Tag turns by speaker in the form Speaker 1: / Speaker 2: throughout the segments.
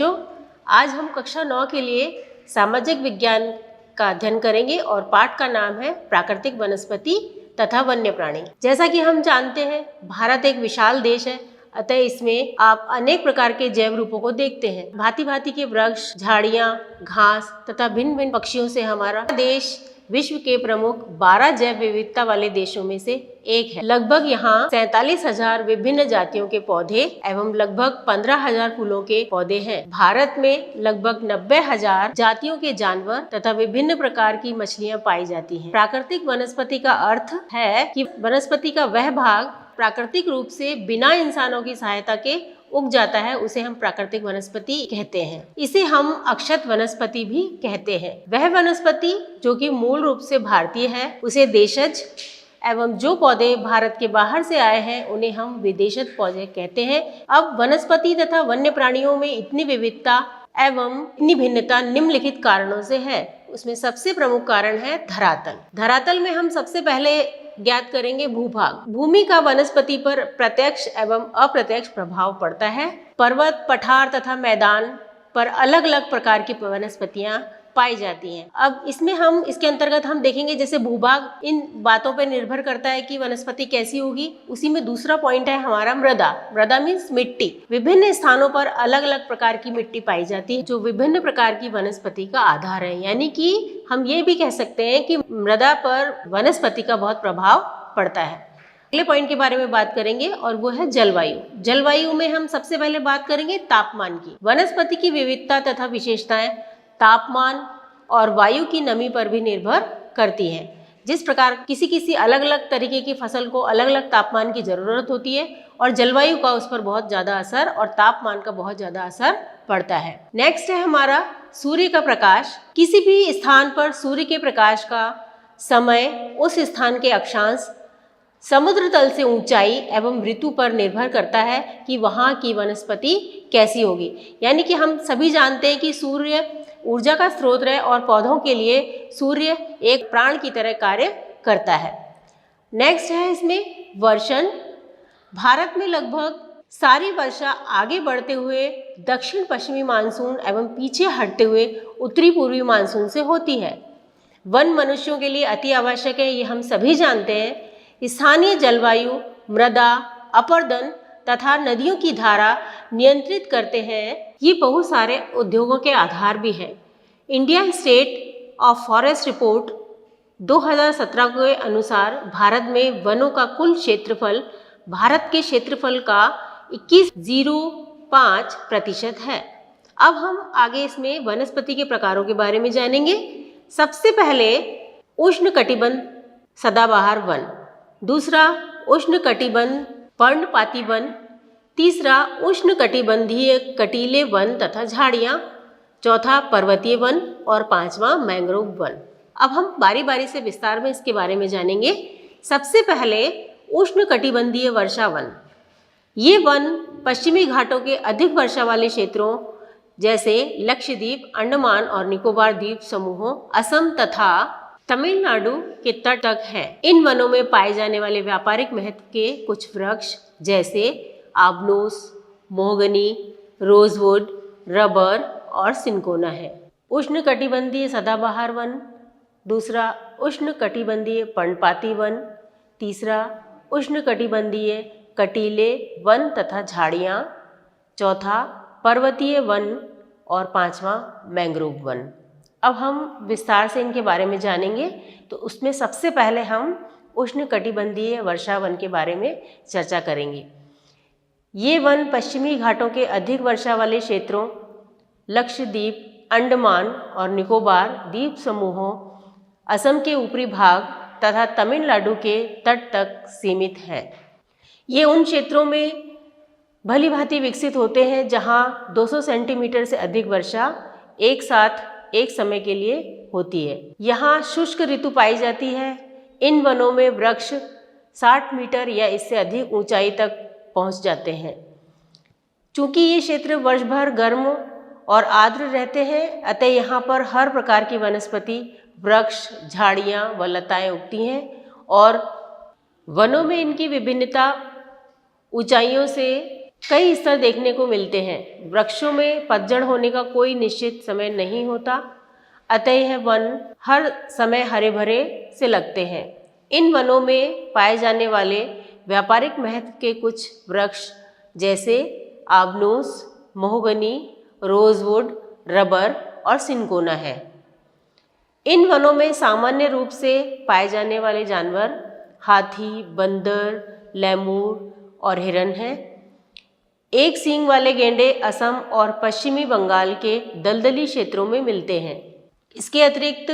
Speaker 1: जो आज हम कक्षा 9 के लिए सामाजिक विज्ञान का अध्ययन करेंगे और पाठ का नाम है प्राकृतिक वनस्पति तथा वन्य प्राणी। जैसा कि हम जानते हैं, भारत एक विशाल देश है, अतः इसमें आप अनेक प्रकार के जैव रूपों को देखते हैं। भांति भांति के वृक्ष, झाड़ियां, घास तथा भिन्न भिन्न पक्षियों से हमारा देश विश्व के प्रमुख 12 जैव विविधता वाले देशों में से एक है। लगभग यहाँ 47,000 विभिन्न जातियों के पौधे एवं लगभग 15,000 फूलों के पौधे हैं। भारत में लगभग 90,000 जातियों के जानवर तथा विभिन्न प्रकार की मछलियाँ पाई जाती हैं। प्राकृतिक वनस्पति का अर्थ है कि वनस्पति का वह भाग प्राकृतिक रूप से बिना इंसानों की सहायता के उग जाता है, उसे हम प्राकृतिक वनस्पति कहते हैं। इसे हम अक्षत वनस्पति भी कहते हैं। वह वनस्पति जो कि मूल रूप से भारतीय है, उसे देशज एवं जो पौधे भारत के बाहर से आए हैं उन्हें हम विदेशज पौधे कहते हैं। अब वनस्पति तथा वन्य प्राणियों में इतनी विविधता एवं इतनी भिन्नता निम्नलिखित कारणों से है। उसमें सबसे प्रमुख कारण है धरातल। धरातल में हम सबसे पहले ज्ञात करेंगे भूभाग। भूमि का वनस्पति पर प्रत्यक्ष एवं अप्रत्यक्ष प्रभाव पड़ता है। पर्वत, पठार तथा मैदान पर अलग अलग प्रकार की वनस्पतियां पाई जाती हैं। अब इसके अंतर्गत हम देखेंगे, जैसे भूभाग इन बातों पर निर्भर करता है कि वनस्पति कैसी होगी। उसी में दूसरा पॉइंट है हमारा मृदा। मृदा मीन्स मिट्टी। विभिन्न स्थानों पर अलग अलग प्रकार की मिट्टी पाई जाती है जो विभिन्न प्रकार की वनस्पति का आधार है। यानी कि हम ये भी कह सकते हैं कि मृदा पर वनस्पति का बहुत प्रभाव पड़ता है। अगले पॉइंट के बारे में बात करेंगे और वो है जलवायु। जलवायु में हम सबसे पहले बात करेंगे तापमान की। वनस्पति की विविधता तथा विशेषताएं तापमान और वायु की नमी पर भी निर्भर करती हैं। जिस प्रकार किसी अलग अलग तरीके की फसल को अलग अलग तापमान की जरूरत होती है और जलवायु का उस पर बहुत ज्यादा असर और तापमान का बहुत ज्यादा असर पड़ता है। नेक्स्ट है हमारा सूर्य का प्रकाश। किसी भी स्थान पर सूर्य के प्रकाश का समय उस स्थान के अक्षांश, समुद्र तल से ऊंचाई एवं ऋतु पर निर्भर करता है कि वहाँ की वनस्पति कैसी होगी। यानी कि हम सभी जानते हैं कि सूर्य ऊर्जा का स्रोत है और पौधों के लिए सूर्य एक प्राण की तरह कार्य करता है। नेक्स्ट है इसमें वर्षण। भारत में लगभग सारी वर्षा आगे बढ़ते हुए दक्षिण पश्चिमी मानसून एवं पीछे हटते हुए उत्तरी पूर्वी मानसून से होती है। वन मनुष्यों के लिए अति आवश्यक है, ये हम सभी जानते हैं। स्थानीय जलवायु, मृदा, अपर्दन तथा नदियों की धारा नियंत्रित करते हैं। ये बहुत सारे उद्योगों के आधार भी हैं। India state of forest report 2017 के अनुसार भारत में वनों का कुल क्षेत्रफल भारत के क्षेत्रफल का 21.05% है। अब हम आगे इसमें वनस्पति के प्रकारों के बारे में जानेंगे। सबसे पहले उष्णकटिबंध सदाबहार वन, दूसरा उष्णकटिबंध पर्णपाती वन, तीसरा उष्णकटिबंधीय कटीले वन तथा झाड़ियाँ, चौथा पर्वतीय वन और पांचवा मैंग्रोव वन। अब हम बारी बारी से विस्तार में इसके बारे में जानेंगे। सबसे पहले उष्णकटिबंधीय वर्षा वन। ये वन पश्चिमी घाटों के अधिक वर्षा वाले क्षेत्रों जैसे लक्षद्वीप, अंडमान और निकोबार द्वीप समूहों, असम तथा तमिलनाडु के तट तक है। इन वनों में पाए जाने वाले व्यापारिक महत्व के कुछ वृक्ष जैसे आबनोस, मोहगनी, रोजवुड, रबर और सिनकोना है। उष्णकटिबंधीय सदाबहार वन, दूसरा उष्णकटिबंधीय पर्णपाती वन, तीसरा उष्णकटिबंधीय कटीले वन तथा झाड़ियाँ, चौथा पर्वतीय वन और पांचवा मैंग्रोव वन। अब हम विस्तार से इनके बारे में जानेंगे। तो उसमें सबसे पहले हम उष्णकटिबंधीय वर्षा वन के बारे में चर्चा करेंगे। ये वन पश्चिमी घाटों के अधिक वर्षा वाले क्षेत्रों लक्षद्वीप, अंडमान और निकोबार द्वीप समूहों, असम के ऊपरी भाग तथा तमिलनाडु के तट तक सीमित है। ये उन क्षेत्रों में भली भांति विकसित होते हैं जहाँ 200 सेंटीमीटर से अधिक वर्षा एक साथ एक समय के लिए होती है। यहाँ शुष्क ऋतु पाई जाती है। इन वनों में वृक्ष 60 मीटर या इससे अधिक ऊंचाई तक पहुँच जाते हैं। चूँकि ये क्षेत्र वर्ष भर गर्म और आर्द्र रहते हैं, अतः यहाँ पर हर प्रकार की वनस्पति, वृक्ष, झाड़ियाँ व लताएँ उगती हैं और वनों में इनकी विभिन्नता ऊंचाइयों से कई स्तर देखने को मिलते हैं। वृक्षों में पतझड़ होने का कोई निश्चित समय नहीं होता, अतः यह वन हर समय हरे भरे से लगते हैं। इन वनों में पाए जाने वाले व्यापारिक महत्व के कुछ वृक्ष जैसे आबनूस, महोगनी, रोजवुड, रबर और सिनकोना है। इन वनों में सामान्य रूप से पाए जाने वाले जानवर हाथी, बंदर, लैमूर और हिरन हैं। एक सींग वाले गैंडे असम और पश्चिमी बंगाल के दलदली क्षेत्रों में मिलते हैं। इसके अतिरिक्त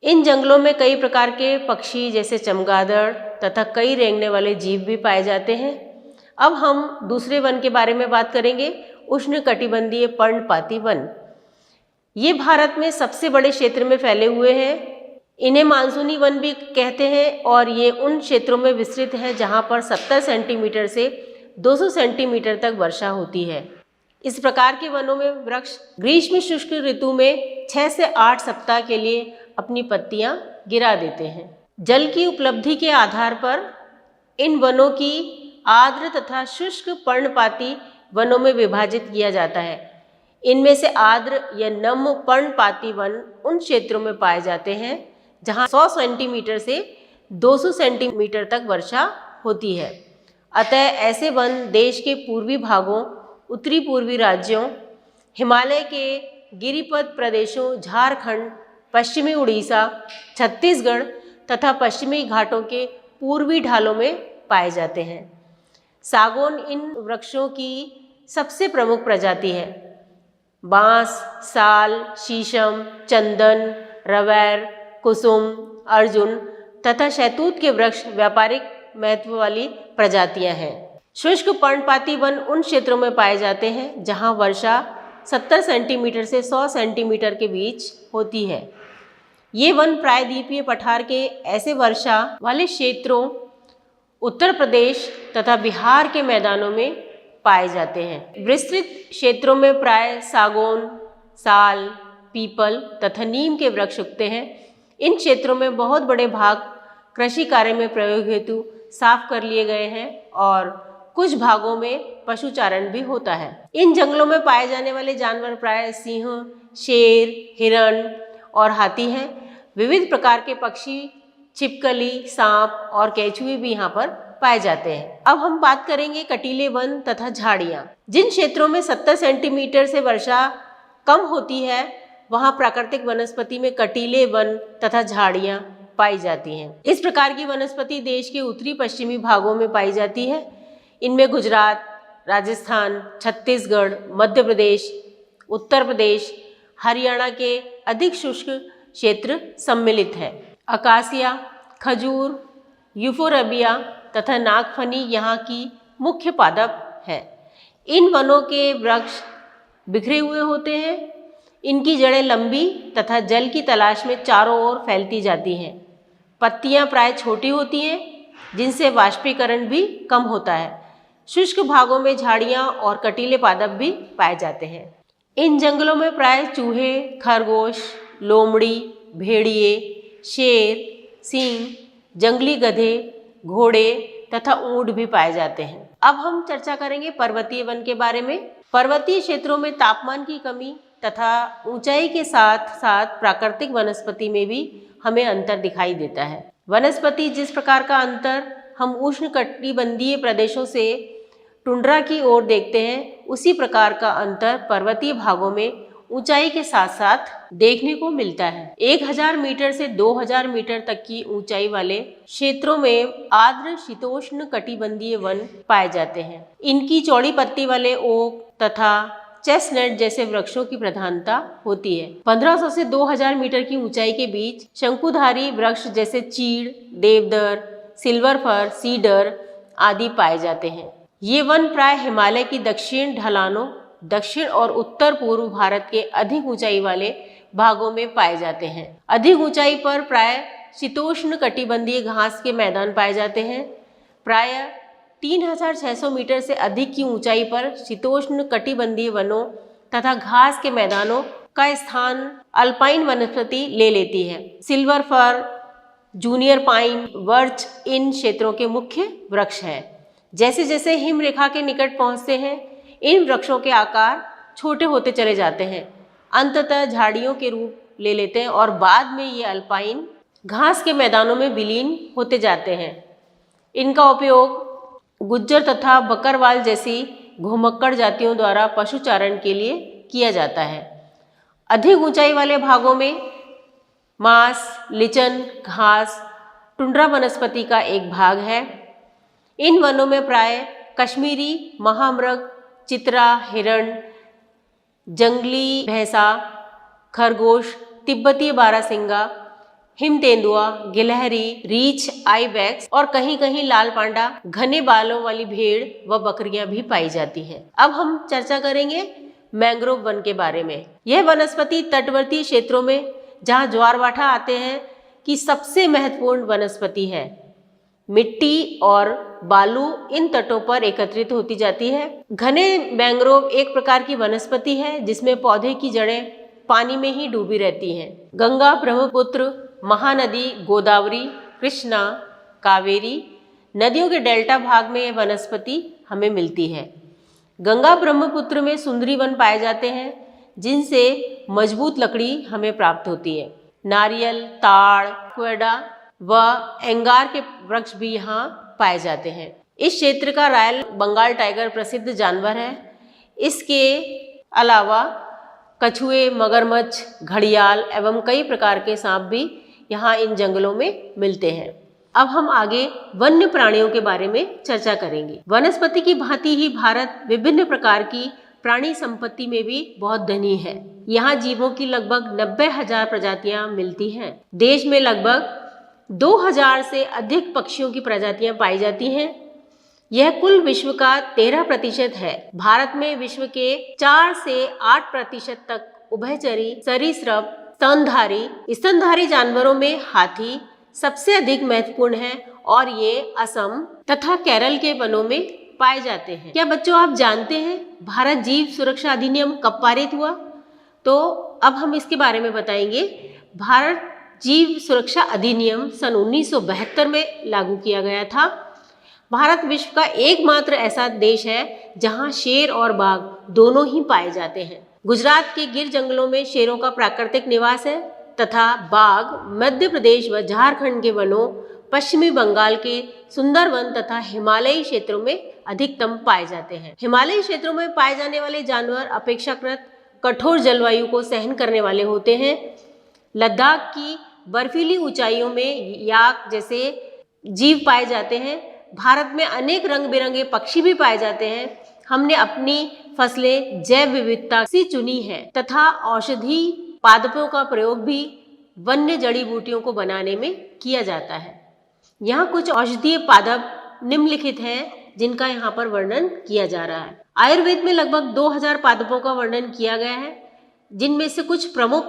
Speaker 1: इन जंगलों में कई प्रकार के पक्षी जैसे चमगादड़ तथा कई रेंगने वाले जीव भी पाए जाते हैं। अब हम दूसरे वन के बारे में बात करेंगे, उष्णकटिबंधीय पर्णपाती वन। ये भारत में सबसे बड़े क्षेत्र में फैले हुए हैं। इन्हें मानसूनी वन भी कहते हैं और ये उन क्षेत्रों में विस्तृत है जहाँ पर 70 सेंटीमीटर से 200 सेंटीमीटर तक वर्षा होती है। इस प्रकार के वनों में वृक्ष ग्रीष्म शुष्क ऋतु में 6 से 8 सप्ताह के लिए अपनी पत्तियां गिरा देते हैं। जल की उपलब्धि के आधार पर इन वनों की आर्द्र तथा शुष्क पर्णपाती वनों में विभाजित किया जाता है। इनमें से आर्द्र या नम पर्णपाती वन उन क्षेत्रों में पाए जाते हैं जहां 100 सेंटीमीटर से 200 सेंटीमीटर तक वर्षा होती है। अतः ऐसे वन देश के पूर्वी भागों, उत्तरी पूर्वी राज्यों, हिमालय के गिरिपद प्रदेशों, झारखंड, पश्चिमी उड़ीसा, छत्तीसगढ़ तथा पश्चिमी घाटों के पूर्वी ढालों में पाए जाते हैं। सागौन इन वृक्षों की सबसे प्रमुख प्रजाति है। बांस, साल, शीशम, चंदन, रवैर, कुसुम, अर्जुन तथा शहतूत के वृक्ष व्यापारिक महत्व वाली प्रजातियां हैं। शुष्क पर्णपाती वन उन क्षेत्रों में पाए जाते हैं जहां वर्षा 70 सेंटीमीटर से 100 सेंटीमीटर के बीच होती है। ये वन प्रायद्वीपीय पठार के ऐसे वर्षा वाले क्षेत्रों, उत्तर प्रदेश तथा बिहार के मैदानों में पाए जाते हैं। विस्तृत क्षेत्रों में प्राय सागौन, साल, पीपल तथा नीम के वृक्ष उगते हैं। इन क्षेत्रों में बहुत बड़े भाग कृषि कार्य में प्रयोग हेतु साफ कर लिए गए हैं और कुछ भागों में पशुचारण भी होता है। इन जंगलों में पाए जाने वाले जानवर प्राय सिंह, शेर, हिरण और हाथी हैं। विविध प्रकार के पक्षी, छिपकली, सांप और केंचुए भी यहाँ पर पाए जाते हैं। अब हम बात करेंगे कटीले वन तथा झाड़ियाँ। जिन क्षेत्रों में 70 सेंटीमीटर से वर्षा कम होती है वहाँ प्राकृतिक वनस्पति में कटीले वन तथा झाड़ियाँ पाई जाती हैं। इस प्रकार की वनस्पति देश के उत्तरी पश्चिमी भागों में पाई जाती है। इनमें गुजरात, राजस्थान, छत्तीसगढ़, मध्य प्रदेश, उत्तर प्रदेश, हरियाणा के अधिक शुष्क क्षेत्र सम्मिलित है। अकासिया, खजूर, यूफोरबिया तथा नागफनी यहाँ की मुख्य पादप है। इन वनों के वृक्ष बिखरे हुए होते हैं। इनकी जड़ें लंबी तथा जल की तलाश में चारों ओर फैलती जाती हैं। पत्तियां प्राय छोटी होती हैं जिनसे वाष्पीकरण भी कम होता है। शुष्क भागों में झाड़ियां और कटीले पादप भी पाए जाते हैं। इन जंगलों में प्राय चूहे, खरगोश, लोमड़ी, भेड़िए, शेर, सींग, जंगली गधे, घोड़े तथा ऊंट भी पाए जाते हैं। अब हम चर्चा करेंगे पर्वतीय वन के बारे में। पर्वतीय क्षेत्रों में तापमान की कमी तथा ऊंचाई के साथ साथ प्राकृतिक वनस्पति में भी हमें अंतर दिखाई देता है। वनस्पति जिस प्रकार का अंतर हम उष्णकटिबंधीय प्रदेशों से टुंड्रा की ओर देखते हैं, उसी प्रकार का अंतर पर्वतीय भागों में ऊंचाई के साथ साथ देखने को मिलता है। 1000 मीटर से 2000 मीटर तक की ऊंचाई वाले क्षेत्रों में आर्द्र शीतोष्ण कटिबंधीय वन पाए जाते हैं। इनकी चौड़ी पत्ती वाले ओक तथा चेस्टनट जैसे वृक्षों की प्रधानता होती है। 1500 से 2000 मीटर की ऊंचाई के बीच शंकुधारी वृक्ष जैसे चीड़, देवदार, सिल्वर फर, सीडर आदि पाए जाते हैं। ये वन प्राय हिमालय की दक्षिण ढलानों, दक्षिण और उत्तर पूर्व भारत के अधिक ऊंचाई वाले भागों में पाए जाते हैं। अधिक ऊंचाई पर प्राय शीतोष्ण कटिबंधीय घास के मैदान पाए जाते हैं। प्राय 3600 मीटर से अधिक की ऊंचाई पर शीतोष्ण कटिबंधीय वनों तथा घास के मैदानों का स्थान अल्पाइन वनस्पति ले लेती है। Silver fir, juniper pine, birch इन क्षेत्रों के मुख्य वृक्ष हैं। जैसे जैसे हिम रेखा के निकट पहुंचते हैं, इन वृक्षों के आकार छोटे होते चले जाते हैं, अंततः झाड़ियों के रूप ले लेते हैं और बाद में ये अल्पाइन घास के मैदानों में विलीन होते जाते हैं। इनका उपयोग गुज्जर तथा बकरवाल जैसी घुमक्कड़ जातियों द्वारा पशुचारण के लिए किया जाता है। अधिक ऊंचाई वाले भागों में मांस, लिचन, घास, टुंड्रा वनस्पति का एक भाग है। इन वनों में प्राय कश्मीरी महामृग, चित्रा, हिरण, जंगली भैंसा, खरगोश, तिब्बती बारहसिंगा, हिम तेंदुआ, गिलहरी, रीछ, आइबैक्स और कहीं कहीं लाल पांडा, घने बालों वाली भेड़ व बकरियां भी पाई जाती हैं। अब हम चर्चा करेंगे मैंग्रोव वन के बारे में। यह वनस्पति तटवर्ती क्षेत्रों में जहां ज्वार भाटा आते हैं कि सबसे महत्वपूर्ण वनस्पति है। मिट्टी और बालू इन तटों पर एकत्रित होती जाती है। घने मैंग्रोव एक प्रकार की वनस्पति है जिसमें पौधे की जड़ें पानी में ही डूबी रहती हैं। गंगा, ब्रह्मपुत्र, महानदी, गोदावरी, कृष्णा, कावेरी नदियों के डेल्टा भाग में यह वनस्पति हमें मिलती है। गंगा ब्रह्मपुत्र में सुंदरी वन पाए जाते हैं जिनसे मजबूत लकड़ी हमें प्राप्त होती है। नारियल, ताड़, क्वेडा व एंगार के वृक्ष भी यहाँ पाए जाते हैं। इस क्षेत्र का रॉयल बंगाल टाइगर प्रसिद्ध जानवर है। इसके अलावा कछुए, मगरमच्छ, घड़ियाल एवं कई प्रकार के सांप भी यहाँ इन जंगलों में मिलते हैं। अब हम आगे वन्य प्राणियों के बारे में चर्चा करेंगे। वनस्पति की भांति ही भारत विभिन्न प्रकार की प्राणी संपत्ति में भी बहुत धनी है। यहाँ जीवों की लगभग 90,000 प्रजातियां मिलती हैं। देश में लगभग 2,000 से अधिक पक्षियों की प्रजातियां पाई जाती हैं। यह कुल विश्व का 13% है। भारत में विश्व के 4 से 8% तक उभयचरी, सरीसृप, स्तनधारी जानवरों में हाथी सबसे अधिक महत्वपूर्ण है और ये असम तथा केरल के वनों में पाए जाते हैं। क्या बच्चों आप जानते हैं भारत जीव सुरक्षा अधिनियम कब पारित हुआ? तो अब हम इसके बारे में बताएंगे। भारत जीव सुरक्षा अधिनियम सन 1972 में लागू किया गया था। भारत विश्व का एकमात्र ऐसा देश है जहां शेर और बाघ दोनों ही पाए जाते हैं। गुजरात के गिर जंगलों में शेरों का प्राकृतिक निवास है तथा बाघ मध्य प्रदेश व झारखंड के वनों, पश्चिमी बंगाल के सुंदरवन तथा हिमालयी क्षेत्रों में अधिकतम पाए जाते हैं। हिमालयी क्षेत्रों में पाए जाने वाले जानवर अपेक्षाकृत कठोर जलवायु को सहन करने वाले होते हैं। लद्दाख की बर्फीली ऊंचाइयों में याक जैसे जीव पाए जाते हैं। भारत में अनेक रंग बिरंगे पक्षी भी पाए जाते हैं। हमने अपनी फसलें जैव विविधता से चुनी है तथा औषधि पादपों का प्रयोग भी वन्य जड़ी बूटियों को बनाने में किया जाता है। यहाँ कुछ औषधीय पादप निम्नलिखित हैं जिनका यहाँ पर वर्णन किया जा रहा है। आयुर्वेद में लगभग 2000 पादपों का वर्णन किया गया है, जिनमें से कुछ प्रमुख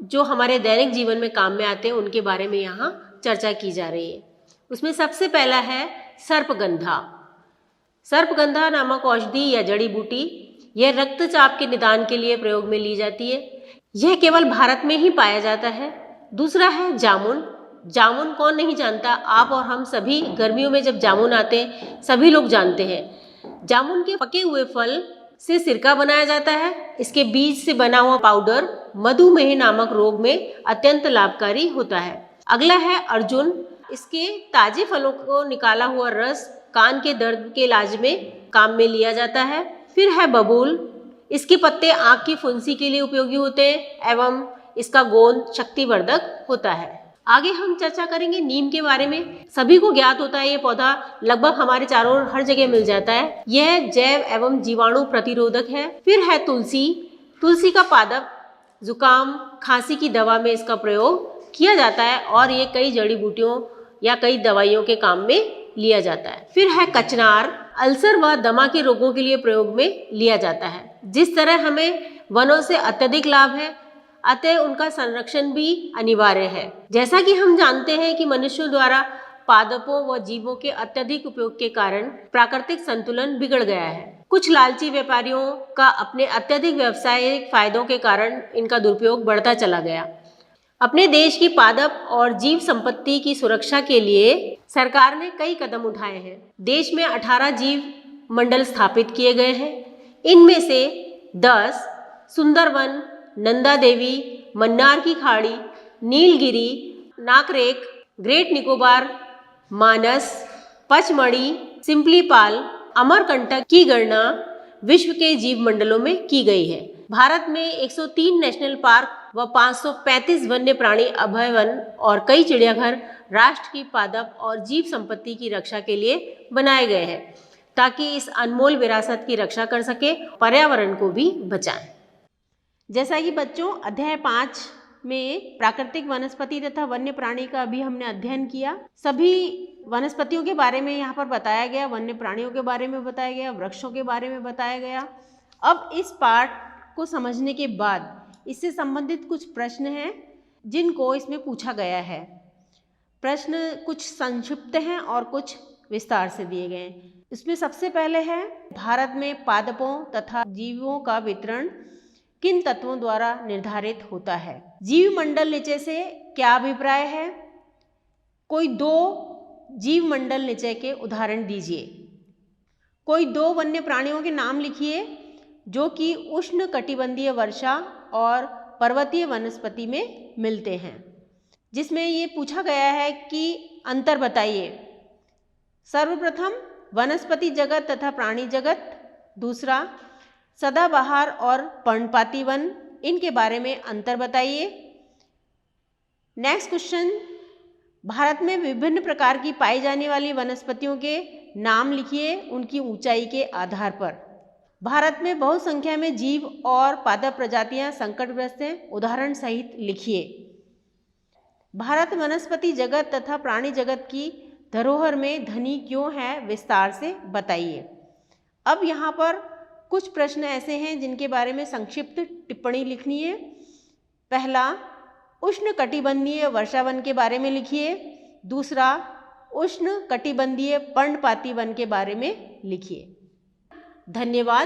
Speaker 1: जो हमारे दैनिक जीवन में काम में आते हैं उनके बारे में यहाँ चर्चा की जा रही है। उसमें सबसे पहला है सर्पगंधा। सर्पगंधा नामक औषधि या जड़ी बूटी यह रक्तचाप के निदान के लिए प्रयोग में ली जाती है। यह केवल भारत में ही पाया जाता है। दूसरा है जामुन। जामुन कौन नहीं जानता, आप और हम सभी गर्मियों में जब जामुन आते हैं सभी लोग जानते हैं। जामुन के पके हुए फल से सिरका बनाया जाता है। इसके बीज से बना हुआ पाउडर मधुमेह नामक रोग में अत्यंत लाभकारी होता है। अगला है अर्जुन। इसके ताजे फलों को निकाला हुआ रस कान के दर्द के इलाज में काम में लिया जाता है। फिर है बबूल। इसके पत्ते आँख की फुंसी के लिए उपयोगी होते हैं एवं इसका गोंद शक्तिवर्धक होता है। आगे हम चर्चा करेंगे नीम के बारे में। सभी को ज्ञात होता है ये पौधा लगभग हमारे चारों ओर हर जगह मिल जाता है। यह जैव एवं जीवाणु प्रतिरोधक है। फिर है तुलसी। तुलसी का पादप जुकाम, खांसी की दवा में इसका प्रयोग किया जाता है और ये कई जड़ी बूटियों या कई दवाइयों के काम में लिया जाता है। फिर है कचनार। अल्सर व दमा के रोगों के लिए प्रयोग में लिया जाता है। जिस तरह हमें वनों से अत्यधिक लाभ है, अतः उनका संरक्षण भी अनिवार्य है। जैसा कि हम जानते हैं कि मनुष्यों द्वारा पादपों व जीवों के अत्यधिक उपयोग के कारण प्राकृतिक संतुलन बिगड़ गया है। कुछ लालची व्यापारियों का अपने अत्यधिक व्यावसायिक फायदों के कारण इनका दुरुपयोग बढ़ता चला गया। अपने देश की पादप और जीव संपत्ति की सुरक्षा के लिए सरकार ने कई कदम उठाए हैं। देश में 18 जीव मंडल स्थापित किए गए हैं। इनमें से 10 सुंदरवन, नंदा देवी, मन्नार की खाड़ी, नीलगिरी, नाकरेक, ग्रेट निकोबार, मानस, पचमढ़ी, सिम्पलीपाल, अमरकंटक की गणना विश्व के जीव मंडलों में की गई है। भारत में 103 नेशनल पार्क व 535 वन्य प्राणी अभयवन और कई चिड़ियाघर राष्ट्र की पादप और जीव संपत्ति की रक्षा के लिए बनाए गए हैं, ताकि इस अनमोल विरासत की रक्षा कर सके, पर्यावरण को भी बचाएं। जैसा कि बच्चों अध्याय 5 में प्राकृतिक वनस्पति तथा वन्य प्राणी का भी हमने अध्ययन किया। सभी वनस्पतियों के बारे में यहाँ पर बताया गया, वन्य प्राणियों के बारे में बताया गया, वृक्षों के बारे में बताया गया। अब इस पाठ को समझने के बाद इससे संबंधित कुछ प्रश्न हैं जिनको इसमें पूछा गया है। प्रश्न कुछ संक्षिप्त हैं और कुछ विस्तार से दिए गए हैं। इसमें सबसे पहले है, भारत में पादपों तथा जीवों का वितरण किन तत्वों द्वारा निर्धारित होता है? जीव मंडल निचय से क्या अभिप्राय है? कोई 2 जीव मंडल निचय के उदाहरण दीजिए। कोई 2 वन्य प्राणियों के नाम लिखिए जो कि उष्ण कटिबंधीय वर्षा और पर्वतीय वनस्पति में मिलते हैं। जिसमें ये पूछा गया है कि अंतर बताइए। सर्वप्रथम वनस्पति जगत तथा प्राणी जगत, दूसरा सदाबहार और पर्णपाती वन, इनके बारे में अंतर बताइए। नेक्स्ट क्वेश्चन, भारत में विभिन्न प्रकार की पाई जाने वाली वनस्पतियों के नाम लिखिए उनकी ऊंचाई के आधार पर। भारत में बहुत संख्या में जीव और पादप प्रजातियां संकटग्रस्त हैं, उदाहरण सहित लिखिए। भारत वनस्पति जगत तथा प्राणी जगत की धरोहर में धनी क्यों है, विस्तार से बताइए। अब यहाँ पर कुछ प्रश्न ऐसे हैं जिनके बारे में संक्षिप्त टिप्पणी लिखनी है। पहला, उष्ण कटिबंधीय वर्षावन के बारे में लिखिए। दूसरा, उष्ण कटिबंधीय पर्णपाती वन के बारे में लिखिए। धन्यवाद।